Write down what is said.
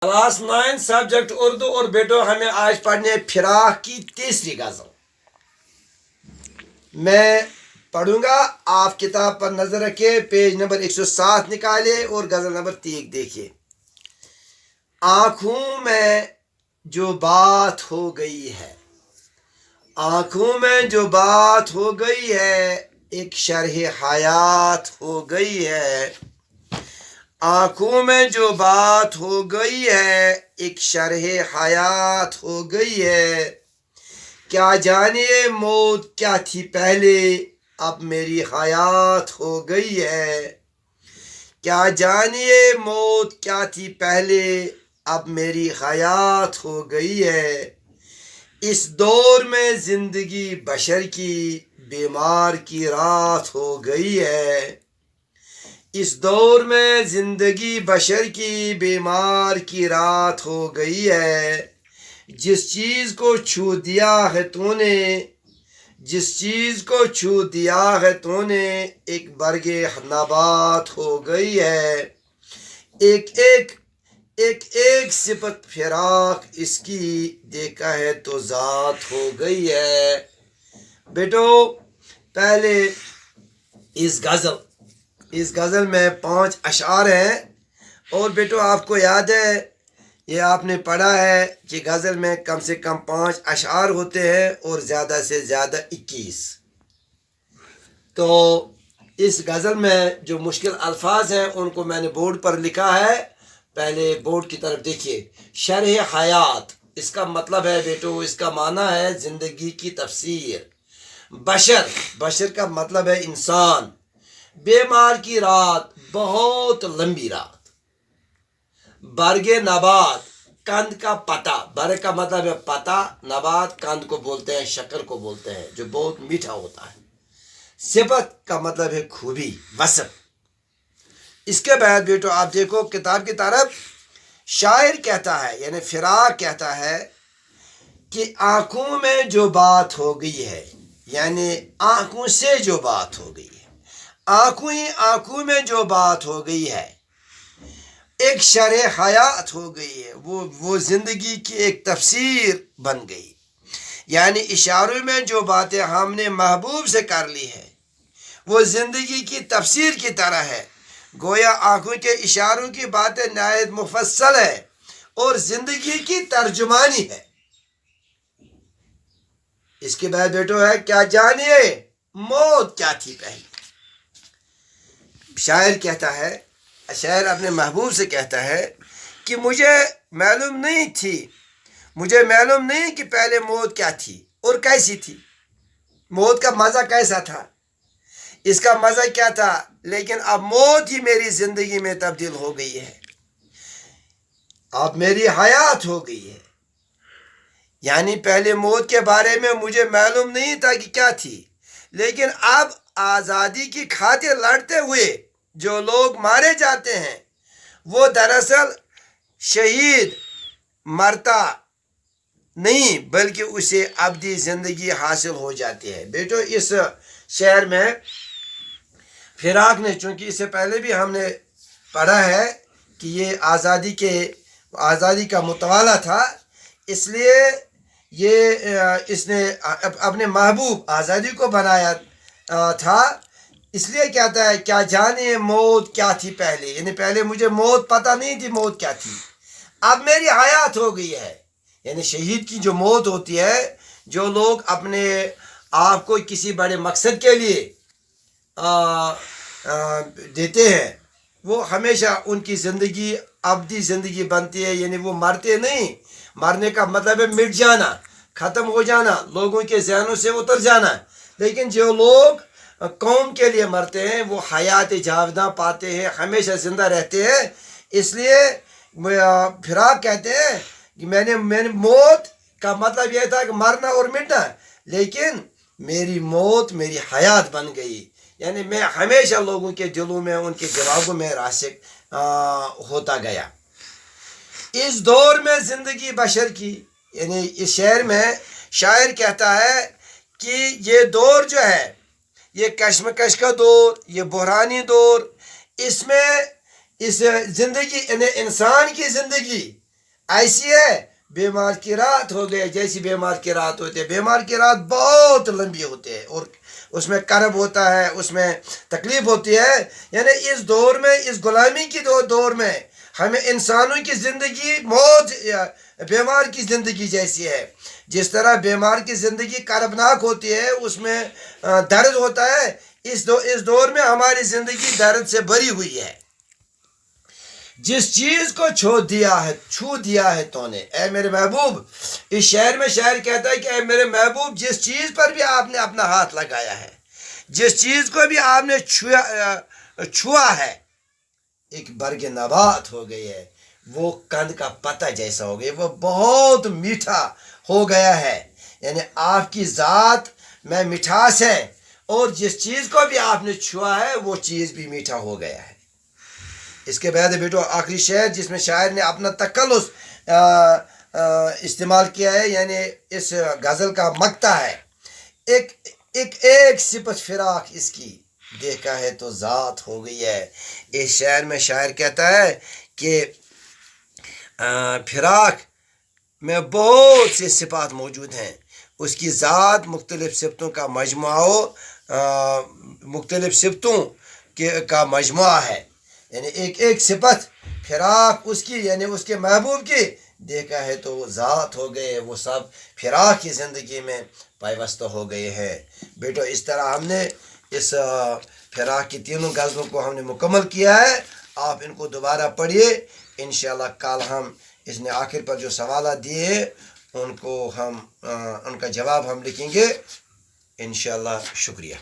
Class 9 subject Urdu. और बेटो हमें आज पढ़ने फिराक की तीसरी गज़ल। मैं पढ़ूंगा, आप किताब पर नजर रखिए, पेज नंबर 107 निकालिए और गज़ल नंबर 3 देखिए। आँखों में जो बात हो गई है, आँखों में जो बात हो गई है, एक शरह हयात हो गई है। आँखों में जो बात हो गई है, एक शरह हयात हो गई है। क्या जानिए मौत क्या थी पहले, अब मेरी हयात हो गई है। क्या जानिए मौत क्या थी पहले, अब मेरी हयात हो गई है। इस दौर में जिंदगी बशर की बीमार की रात हो गई है। इस दौर में जिंदगी बशर की बीमार की रात हो गई है। जिस चीज़ को छू दिया है तूने, जिस चीज़ को छू दिया है तूने, एक बरगे नबात हो गई है। एक एक एक एक सिफत फिराक इसकी, देखा है तो ज़ात हो गई है। बेटो पहले इस गज़ल में 5 अशार हैं। और बेटो आपको याद है, ये आपने पढ़ा है कि गज़ल में कम से कम 5 अशार होते हैं और ज़्यादा से ज़्यादा 21। तो इस गज़ल में जो मुश्किल अल्फाज हैं उनको मैंने बोर्ड पर लिखा है। पहले बोर्ड की तरफ देखिए। शरह हयात, इसका मतलब है बेटो, इसका माना है ज़िंदगी की तफसीर। बशर का मतलब है इंसान। बीमार की रात, बहुत लंबी रात। बरगे नबात, कंद का पता। बरग का मतलब है पता, नबात कंद को बोलते हैं, शक्कर को बोलते हैं, जो बहुत मीठा होता है। सिफत का मतलब है खूबी, वसफ। इसके बाद बेटो आप देखो किताब की तरफ। शायर कहता है, यानी फिराक कहता है कि आंखों में जो बात हो गई है, यानी आंखों से जो बात हो गई है, आंखों ही आंखों में जो बात हो गई है, एक शरह हयात हो गई है। वो जिंदगी की एक तफसीर बन गई। यानी इशारों में जो बातें हमने महबूब से कर ली है, वो जिंदगी की तफसीर की तरह है। गोया आंखों के इशारों की बातें नहायत मुफस्सल है और जिंदगी की तर्जुमानी है। इसके बाद बेटो है, क्या जानिए मौत क्या थी पहले। शायर कहता है, शायर अपने महबूब से कहता है कि मुझे मालूम नहीं थी, मुझे मालूम नहीं कि पहले मौत क्या थी और कैसी थी। मौत का मज़ा कैसा था, इसका मज़ा क्या था, लेकिन अब मौत ही मेरी ज़िंदगी में तब्दील हो गई है। अब मेरी हयात हो गई है। यानी पहले मौत के बारे में मुझे मालूम नहीं था कि क्या थी, लेकिन अब आज़ादी की खातिर लड़ते हुए जो लोग मारे जाते हैं, वो दरअसल शहीद मरता नहीं, बल्कि उसे अब्दी ज़िंदगी हासिल हो जाती है। बेटो इस शहर में फिराक ने, चूँकि इससे पहले भी हमने पढ़ा है कि ये आज़ादी का मुतवाला था, इसलिए ये इसने अपने महबूब आज़ादी को बनाया था। इसलिए कहता है, क्या जाने मौत क्या थी पहले, यानी पहले मुझे मौत पता नहीं थी मौत क्या थी, अब मेरी हयात हो गई है। यानी शहीद की जो मौत होती है, जो लोग अपने आप को किसी बड़े मकसद के लिए देते हैं, वो हमेशा उनकी ज़िंदगी अब्दी ज़िंदगी बनती है। यानी वो मरते नहीं, मरने का मतलब है मिट जाना, ख़त्म हो जाना, लोगों के जहनों से उतर जाना। लेकिन जो लोग कौम के लिए मरते हैं, वो हयात जावदा पाते हैं, हमेशा ज़िंदा रहते हैं। इसलिए फिराक कहते हैं कि मैंने मौत का मतलब यह था कि मरना और मिटना, लेकिन मेरी मौत मेरी हयात बन गई। यानी मैं हमेशा लोगों के दिलों में, उनके दिमागों में रासिक होता गया। इस दौर में ज़िंदगी बशर की, यानी इस शहर में शायर कहता है कि ये दौर जो है, ये कश्मकश का दौर, ये बहरानी दौर, इसमें इस ज़िंदगी, यानी इंसान की ज़िंदगी ایسی ہے بیمار کی رات ہو گئی جیسی بیمار کی رات ہوتی ہے. بیمار کی رات بہت لمبی ہوتی ہے اور اس میں کرب ہوتا ہے, اس میں تکلیف ہوتی ہے. یعنی اس دور میں, اس غلامی کی دور میں ہمیں انسانوں کی زندگی موت بیمار کی زندگی جیسی ہے. جس طرح بیمار کی زندگی کربناک ہوتی ہے, اس میں درد ہوتا ہے, اس دور میں ہماری زندگی درد سے بھری ہوئی ہے. جس چیز کو چھو دیا ہے تو نے, اے میرے محبوب. اس شعر میں شاعر کہتا ہے کہ اے میرے محبوب, جس چیز پر بھی آپ نے اپنا ہاتھ لگایا ہے, جس چیز کو بھی آپ نے چھوا ہے, ایک برگ نبات ہو گئی ہے, وہ کند کا پتہ جیسا ہو گیا, وہ بہت میٹھا ہو گیا ہے. یعنی آپ کی ذات میں مٹھاس ہے, اور جس چیز کو بھی آپ نے چھوا ہے وہ چیز بھی میٹھا ہو گیا ہے. اس کے بعد بیٹو آخری شعر جس میں شاعر نے اپنا تکلس استعمال کیا ہے, یعنی اس غزل کا مقطع ہے. ایک صفت فراق اس کی دیکھا ہے تو ذات ہو گئی ہے. اس شعر میں شاعر کہتا ہے کہ فراق میں بہت سی صفات موجود ہیں. اس کی ذات مختلف صفتوں کا مجموعہ مختلف صفتوں کا مجموعہ ہے. یعنی ایک صفت فراق اس کی, یعنی اس کے محبوب کی دیکھا ہے تو وہ ذات ہو گئے, وہ سب فراق کی زندگی میں پیوستہ ہو گئے ہیں. بیٹو اس طرح ہم نے اس فراق کی تینوں غزلوں کو ہم نے مکمل کیا ہے. آپ ان کو دوبارہ پڑھیے. انشاءاللہ کل ہم اس نے آخر پر جو سوالات دیے ہیں ان کا جواب ہم لکھیں گے انشاءاللہ. شکریہ.